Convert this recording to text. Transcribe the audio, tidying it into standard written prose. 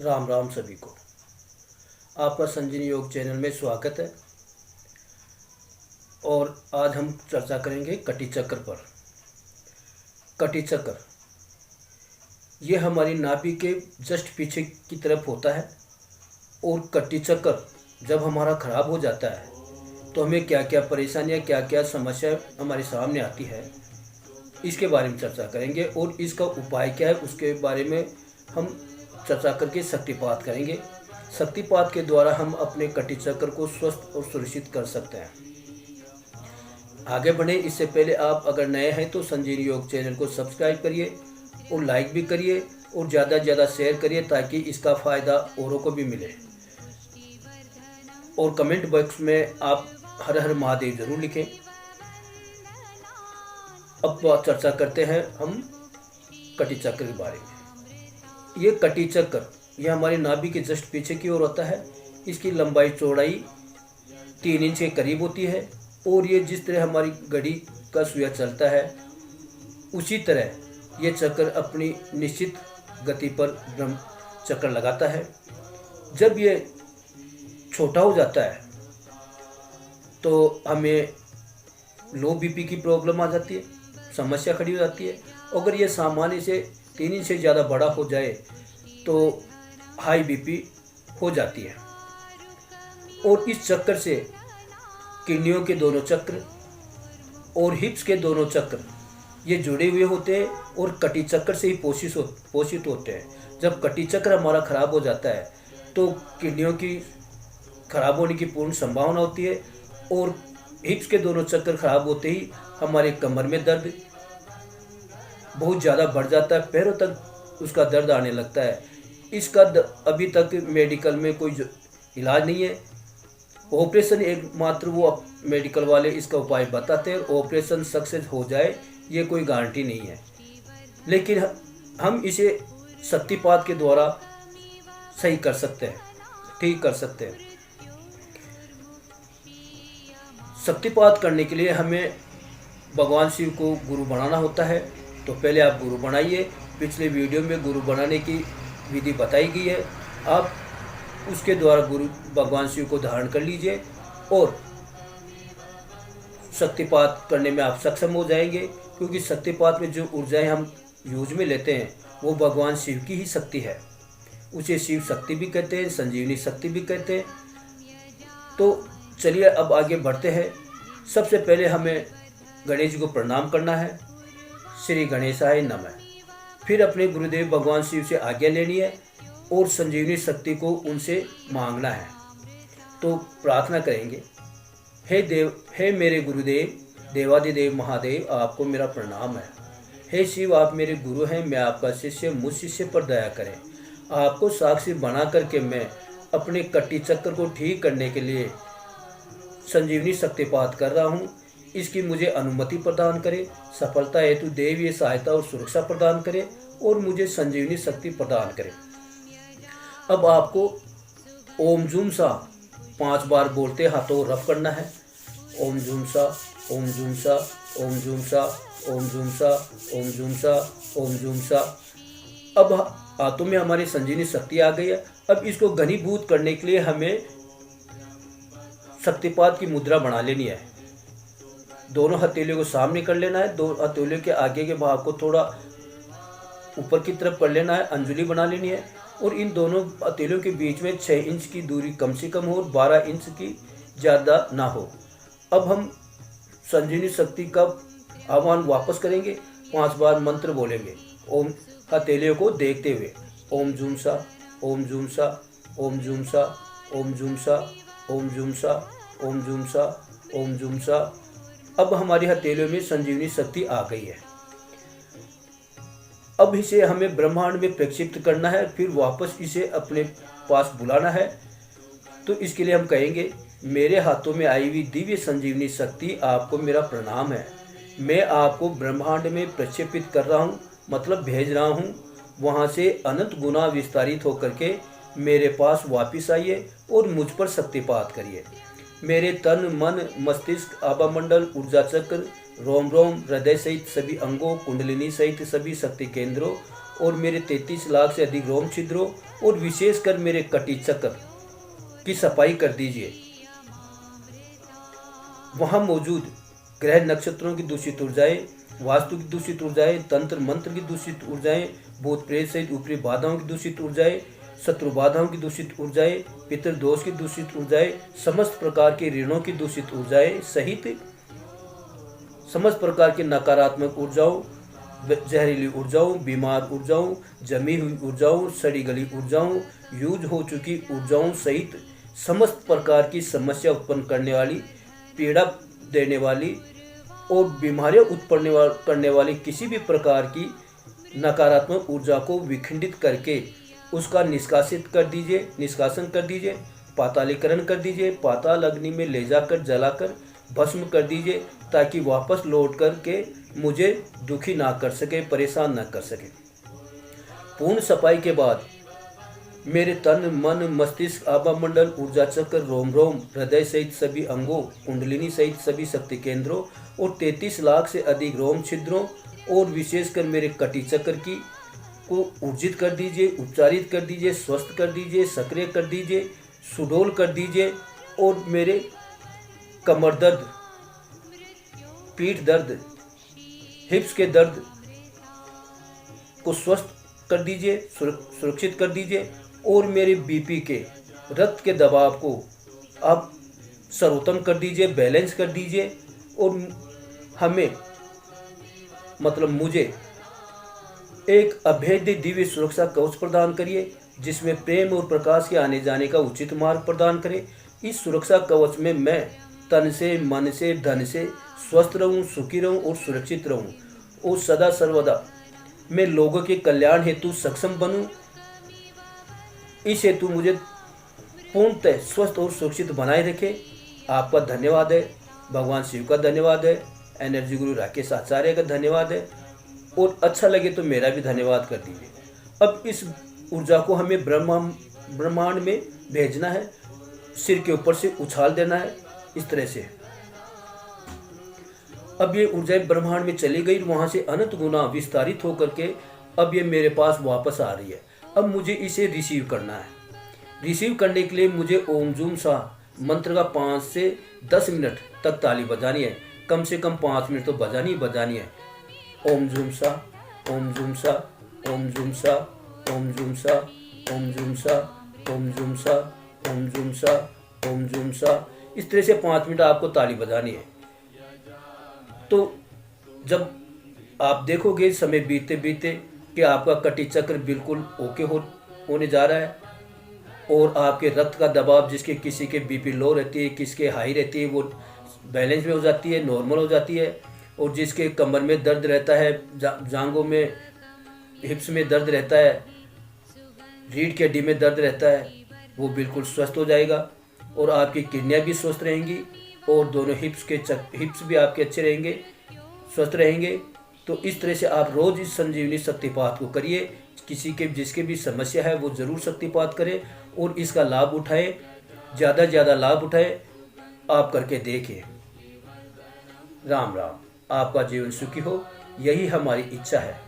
राम राम सभी को। आपका संजीवनी योग चैनल में स्वागत है। और आज हम चर्चा करेंगे कटी चक्र पर। कटी चक्र ये हमारी नाभि के जस्ट पीछे की तरफ होता है। और कटी चक्र जब हमारा खराब हो जाता है तो हमें क्या क्या परेशानियां, क्या क्या समस्या हमारे सामने आती है, इसके बारे में चर्चा करेंगे। और इसका उपाय क्या है उसके बारे में हम चर्चा करके शक्तिपात करेंगे। शक्तिपात के द्वारा हम अपने कटी चक्र को स्वस्थ और सुरक्षित कर सकते हैं। आगे बढ़े इससे पहले आप अगर नए हैं तो संजीवनी योग चैनल को सब्सक्राइब करिए और लाइक भी करिए और ज़्यादा से ज़्यादा शेयर करिए ताकि इसका फ़ायदा औरों को भी मिले। और कमेंट बॉक्स में आप हर हर महादेव जरूर लिखें। अब चर्चा करते हैं हम कटी चक्र के बारे में। ये कटी चक्र यह हमारी नाभि के जस्ट पीछे की ओर होता है। इसकी लंबाई चौड़ाई 3 इंच के करीब होती है। और ये जिस तरह हमारी घड़ी का सुइया चलता है उसी तरह ये चक्र अपनी निश्चित गति पर ब्रह्म चक्र लगाता है। जब ये छोटा हो जाता है तो हमें लो बीपी की प्रॉब्लम आ जाती है, समस्या खड़ी हो जाती है। अगर ये सामान्य से 3 इंच से ज़्यादा बड़ा हो जाए तो हाई बीपी हो जाती है। और इस चक्कर से किडनियों के दोनों चक्र और हिप्स के दोनों चक्र ये जुड़े हुए होते हैं और कटी चक्र से ही पोषित होते हैं। जब कटी चक्र हमारा खराब हो जाता है तो किडनियों की खराब होने की पूर्ण संभावना होती है। और हिप्स के दोनों चक्कर खराब होते ही हमारे कमर में दर्द बहुत ज़्यादा बढ़ जाता है, पैरों तक उसका दर्द आने लगता है। इसका अभी तक मेडिकल में कोई इलाज नहीं है। ऑपरेशन एकमात्र वो मेडिकल वाले इसका उपाय बताते हैं। ऑपरेशन सक्सेस हो जाए ये कोई गारंटी नहीं है, लेकिन हम इसे शक्तिपात के द्वारा सही कर सकते हैं, ठीक कर सकते हैं। शक्तिपात करने के लिए हमें भगवान शिव को गुरु बनाना होता है। तो पहले आप गुरु बनाइए। पिछले वीडियो में गुरु बनाने की विधि बताई गई है। आप उसके द्वारा गुरु भगवान शिव को धारण कर लीजिए और शक्तिपात करने में आप सक्षम हो जाएंगे। क्योंकि शक्तिपात में जो ऊर्जाएं हम यूज में लेते हैं वो भगवान शिव की ही शक्ति है। उसे शिव शक्ति भी कहते हैं, संजीवनी शक्ति भी कहते हैं। तो चलिए अब आगे बढ़ते हैं। सबसे पहले हमें गणेश जी को प्रणाम करना है। श्री गणेशाय नमः। फिर अपने गुरुदेव भगवान शिव से आज्ञा लेनी है और संजीवनी शक्ति को उनसे मांगना है। तो प्रार्थना करेंगे, हे देव, हे मेरे गुरुदेव देवादिदेव महादेव, आपको मेरा प्रणाम है। हे शिव, आप मेरे गुरु हैं, मैं आपका शिष्य, मुझ शिष्य पर दया करें। आपको साक्षी बना करके मैं अपने कटी चक्र को ठीक करने के लिए संजीवनी शक्तिपात कर रहा हूँ। इसकी मुझे अनुमति प्रदान करें, सफलता हेतु देवीय सहायता और सुरक्षा प्रदान करें और मुझे संजीवनी शक्ति प्रदान करें। अब आपको ओम जूम सा 5 बार बोलते हाथों रफ करना है। ओम जूम सा, ओम जूम सा, ओम जूम सा, ओम जूम सा, ओम जूम सा, ओम जूम सा। अब हाथों में हमारी संजीवनी शक्ति आ गई है। अब इसको घनीभूत करने के लिए हमें शक्तिपात की मुद्रा बना लेनी है। दोनों हथेलियों को सामने कर लेना है। 2 हथेलियों के आगे के भाग को थोड़ा ऊपर की तरफ कर लेना है, अंजुली बना लेनी है। और इन दोनों हथेलियों के बीच में 6 इंच की दूरी कम से कम हो और 12 इंच की ज़्यादा ना हो। अब हम संजीवनी शक्ति का आह्वान वापस करेंगे। 5 बार मंत्र बोलेंगे ओम, हथेलियों को देखते हुए। ओम जूम सा, ओम जूम सा, ओम जूम सा, ओम जूम सा, ओम जूम सा, ओम जूम सा, ओम जूम सा। अब हमारी हथेलियों में संजीवनी शक्ति आ गई है। अब इसे हमें ब्रह्मांड में प्रक्षिप्त करना है, फिर वापस इसे अपने पास बुलाना है। तो इसके लिए हम कहेंगे, मेरे हाथों में आई हुई दिव्य संजीवनी शक्ति, आपको मेरा प्रणाम है। मैं आपको ब्रह्मांड में प्रक्षेपित कर रहा हूँ, मतलब भेज रहा हूँ। वहाँ से अनंत गुना विस्तारित होकर के मेरे पास वापिस आइए और मुझ पर शक्तिपात करिए। मेरे तन, मन, मस्तिष्क, आभा मंडल, ऊर्जा चक्र रोम रोम हृदय सहित सभी अंगों, कुंडलिनी सहित सभी शक्ति केंद्रों और मेरे 33 लाख से अधिक रोम छिद्रों और विशेषकर मेरे कटी चक्र की सफाई कर दीजिए। वहाँ मौजूद ग्रह नक्षत्रों की दूषित ऊर्जाएं, वास्तु की दूषित ऊर्जाएं, तंत्र मंत्र की दूषित ऊर्जाएं, भूत प्रेत सहित ऊपरी बाधाओं की दूषित ऊर्जाएं, शत्रु बाधाओं की दूषित ऊर्जाएं, पितृदोष की दूषित ऊर्जाएं, समस्त प्रकार के ऋणों की दूषित ऊर्जाएं सहित समस्त प्रकार की नकारात्मक ऊर्जाओं, जहरीली ऊर्जाओं, बीमार ऊर्जाओं, जमी हुई ऊर्जाओं, सड़ी गली ऊर्जाओं, यूज हो चुकी ऊर्जाओं सहित समस्त प्रकार की समस्या उत्पन्न करने वाली, पीड़ा देने वाली और बीमारियां उत्पन्न करने वाली किसी भी प्रकार की नकारात्मक ऊर्जा को विखंडित करके उसका निष्कासन कर दीजिए, पातालीकरण कर दीजिए, पाताल अग्नि में ले जाकर जलाकर भस्म कर दीजिए, ताकि वापस लौट कर के मुझे दुखी ना कर सके, परेशान ना कर सके। पूर्ण सफाई के बाद मेरे तन, मन, मस्तिष्क, आभा मंडल, ऊर्जा चक्र, रोम रोम, हृदय सहित सभी अंगों, कुंडलिनी सहित सभी शक्ति केंद्रों और 33 लाख से अधिक रोम छिद्रों और विशेषकर मेरे कटी चक्र को ऊर्जित कर दीजिए, उपचारित कर दीजिए, स्वस्थ कर दीजिए, सक्रिय कर दीजिए, सुडौल कर दीजिए और मेरे कमर दर्द, पीठ दर्द, हिप्स के दर्द को स्वस्थ कर दीजिए, सुरक्षित कर दीजिए और मेरे बीपी के, रक्त के दबाव को आप सर्वोत्तम कर दीजिए, बैलेंस कर दीजिए और मुझे एक अभेद्य दिव्य सुरक्षा कवच प्रदान करिए, जिसमें प्रेम और प्रकाश के आने जाने का उचित मार्ग प्रदान करे। इस सुरक्षा कवच में मैं तन से, मन से, धन से स्वस्थ रहूं, सुखी रहूं और सुरक्षित रहूं और सदा सर्वदा मैं लोगों के कल्याण हेतु सक्षम बनूं। इस हेतु मुझे पूर्णतः स्वस्थ और सुरक्षित बनाए रखे। आपका धन्यवाद है, भगवान शिव का धन्यवाद है, एनर्जी गुरु राकेश आचार्य का धन्यवाद है और अच्छा लगे तो मेरा भी धन्यवाद कर दीजिए। अब इस ऊर्जा को हमें ब्रह्मांड में भेजना है, सिर के ऊपर से उछाल देना है इस तरह से। अब ये ऊर्जा ब्रह्मांड में चली गई, वहां से अनंत गुना विस्तारित होकर के अब ये मेरे पास वापस आ रही है। अब मुझे इसे रिसीव करना है। रिसीव करने के लिए मुझे ओम जूम सा मंत्र का 5 से 10 मिनट तक ताली बजानी है, कम से कम 5 मिनट तो बजानी है। ओम जूम सा, ओम जूम सा, ओम जूम सा, ओम जूम सा, ओम जूम सा, ओम जूम सा, ओम जूम सा, ओम जूम सा, इस तरह से 5 मिनट आपको ताली बजानी है। तो जब आप देखोगे समय बीतते बीतते कि आपका कटी चक्र बिल्कुल ओके होने जा रहा है और आपके रक्त का दबाव, जिसके किसी के बीपी लो रहती है, किसके हाई रहती है, वो बैलेंस में हो जाती है, नॉर्मल हो जाती है, और जिसके कमर में दर्द रहता है, जांघों में, हिप्स में दर्द रहता है, रीढ़ की हड्डी में दर्द रहता है, वो बिल्कुल स्वस्थ हो जाएगा और आपकी किडनियाँ भी स्वस्थ रहेंगी और दोनों हिप्स भी आपके अच्छे रहेंगे, स्वस्थ रहेंगे। तो इस तरह से आप रोज़ इस संजीवनी शक्तिपात को करिए। जिसके भी समस्या है वो ज़रूर शक्तिपात करें और इसका लाभ उठाएं, ज़्यादा से ज़्यादा लाभ उठाएं। आप करके देखिए। राम राम। आपका जीवन सुखी हो, यही हमारी इच्छा है।